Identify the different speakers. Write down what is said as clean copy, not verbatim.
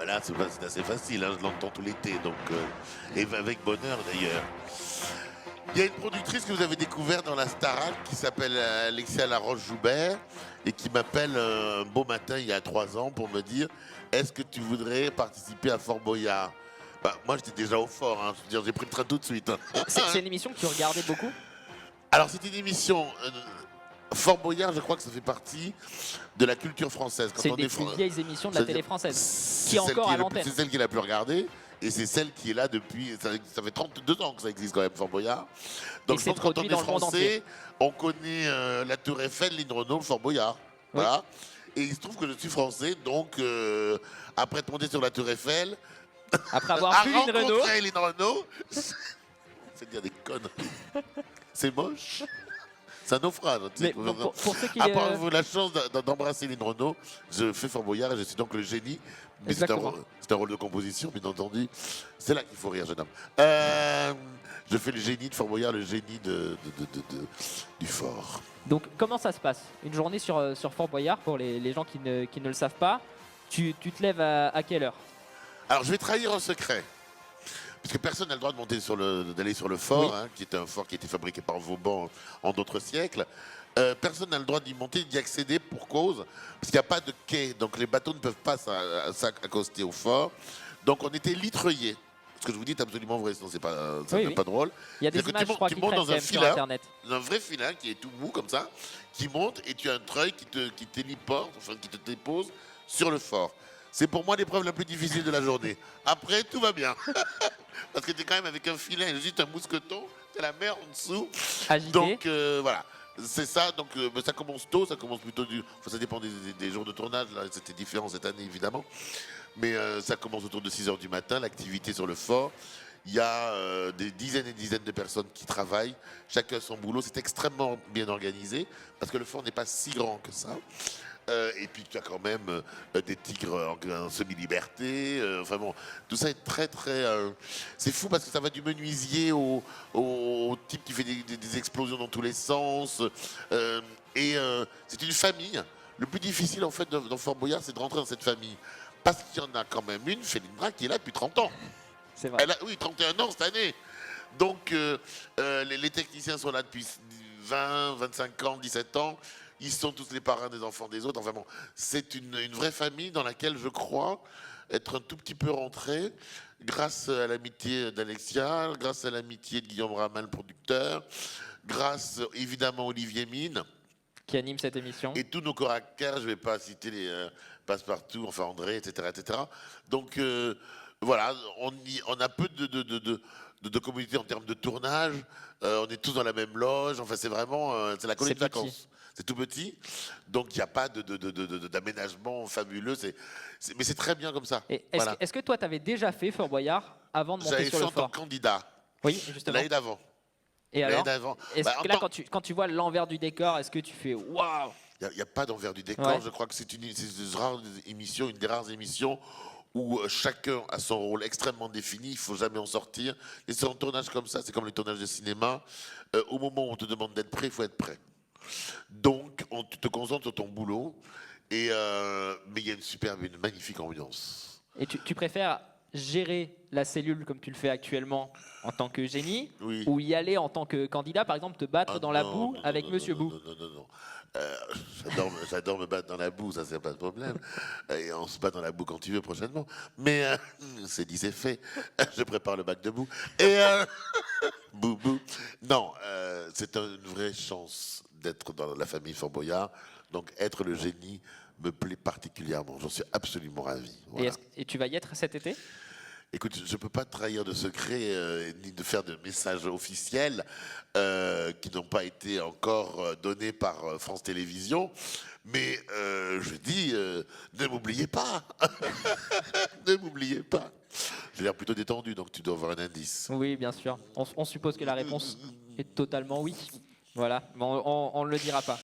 Speaker 1: bah là, c'est assez facile, hein, je l'entends tout l'été, donc, et avec bonheur d'ailleurs. Il y a une productrice que vous avez découverte dans la Starac qui s'appelle Alexia Laroche-Joubert et qui m'appelle un beau matin il y a 3 ans pour me dire est-ce que tu voudrais participer à Fort Boyard? Bah, moi j'étais déjà au fort, hein, je veux dire, j'ai pris le train tout de suite. Hein.
Speaker 2: C'est une émission que tu regardais beaucoup?
Speaker 1: Alors c'est une émission. Fort Boyard, je crois que ça fait partie de la culture française.
Speaker 2: C'est une des plus vieilles émissions de la télé française, qui est encore à l'antenne.
Speaker 1: C'est celle qui est la plus regardée. Et c'est celle qui est là depuis. Ça fait 32 ans que ça existe quand même, Fort Boyard. Donc je pense que quand on est français, on connaît la Tour Eiffel, Lynn Renault, Fort Boyard. Oui. Voilà. Et il se trouve que je suis français, donc après être monté sur la Tour Eiffel,
Speaker 2: après avoir vu Lynn
Speaker 1: Renault, c'est dire des conneries. C'est moche. C'est un naufrage.
Speaker 2: Mais pour ceux qui
Speaker 1: après avoir la chance d'embrasser Lynn Renault, je fais Fort Boyard et je suis donc le génie. Mais c'est un rôle de composition, bien entendu. C'est là qu'il faut rire, jeune homme. Je fais le génie de Fort Boyard, le génie du fort.
Speaker 2: Donc comment ça se passe? Une journée sur Fort Boyard, pour les gens qui ne le savent pas, tu te lèves à quelle heure?
Speaker 1: Alors je vais trahir un secret. Puisque personne n'a le droit d'aller sur le fort, oui. Hein, qui est un fort qui a été fabriqué par Vauban en d'autres siècles. Personne n'a le droit d'y monter, d'y accéder pour cause, parce qu'il n'y a pas de quai, donc les bateaux ne peuvent pas s'accoster au fort. Donc on était litreuillés. Ce que je vous dis est absolument vrai, sinon c'est pas, pas drôle.
Speaker 2: Il y a des images, je crois, qui montent dans un filin,
Speaker 1: un vrai filin qui est tout mou comme ça, qui monte et tu as un treuil qui téléporte, enfin qui te dépose sur le fort. C'est pour moi l'épreuve la plus difficile de la journée. Après, tout va bien. Parce que tu es quand même avec un filet, juste un mousqueton, c'est la mer en dessous.
Speaker 2: Agité.
Speaker 1: Donc voilà, c'est ça. Donc ça commence tôt, ça commence plutôt ça dépend des jours de tournage. Là, c'était différent cette année évidemment. Mais ça commence autour de 6 h du matin, l'activité sur le fort. Il y a des dizaines et dizaines de personnes qui travaillent, chacun son boulot. C'est extrêmement bien organisé parce que le fort n'est pas si grand que ça. Et puis tu as quand même des tigres en semi-liberté. Enfin bon, tout ça est très très. C'est fou parce que ça va du menuisier au type qui fait des explosions dans tous les sens. C'est une famille. Le plus difficile en fait dans Fort Boyard, c'est de rentrer dans cette famille. Parce qu'il y en a quand même une, Félindra, qui est là depuis 30 ans.
Speaker 2: C'est vrai.
Speaker 1: Oui, 31 ans cette année. Donc les techniciens sont là depuis 20, 25 ans, 17 ans. Ils sont tous les parrains des enfants des autres. Enfin bon, c'est une vraie famille dans laquelle je crois être un tout petit peu rentré grâce à l'amitié d'Alexia, grâce à l'amitié de Guillaume Ramin, le producteur, grâce évidemment à Olivier Mine.
Speaker 2: Qui anime cette émission.
Speaker 1: Et tous nos caractères, je ne vais pas citer les Passepartout, enfin André, etc. etc. Donc voilà, on a peu de communauté en termes de tournage. On est tous dans la même loge. Enfin, c'est vraiment c'est la colonie de vacances. C'est tout petit, donc il n'y a pas d'aménagement fabuleux. Mais c'est très bien comme ça.
Speaker 2: Est-ce que toi, tu avais déjà fait Fort Boyard avant de monter sur le fort?
Speaker 1: J'avais fait en tant que candidat.
Speaker 2: Oui, justement.
Speaker 1: L'année d'avant.
Speaker 2: Et alors, est-ce que là, quand tu vois l'envers du décor, est-ce que tu fais waouh?
Speaker 1: Il n'y a pas d'envers du décor. Ouais. Je crois que c'est une des rares émissions où chacun a son rôle extrêmement défini, il ne faut jamais en sortir. Et c'est un tournage comme ça, c'est comme les tournages de cinéma. Au moment où on te demande d'être prêt, il faut être prêt. Donc, tu te concentres sur ton boulot, mais il y a une magnifique ambiance.
Speaker 2: Et tu préfères gérer la cellule comme tu le fais actuellement en tant que génie, oui, ou y aller en tant que candidat, par exemple te battre dans la boue avec Monsieur Bou?
Speaker 1: Non. J'adore me battre dans la boue, ça c'est pas de problème. Et on se bat dans la boue quand tu veux prochainement. Mais c'est dit, c'est fait. Je prépare le bac de boue. Et boubou. Non, c'est une vraie chance d'être dans la famille Fort Boyard. Donc être le génie me plaît particulièrement. J'en suis absolument ravi. Voilà.
Speaker 2: Et tu vas y être cet été?
Speaker 1: Écoute, je ne peux pas trahir de secret ni de faire de messages officiels qui n'ont pas été encore donnés par France Télévisions. Mais je dis, ne m'oubliez pas. Ne m'oubliez pas. J'ai l'air plutôt détendu, donc tu dois avoir un indice.
Speaker 2: Oui, bien sûr. On suppose que la réponse est totalement oui. Voilà, mais on ne le dira pas.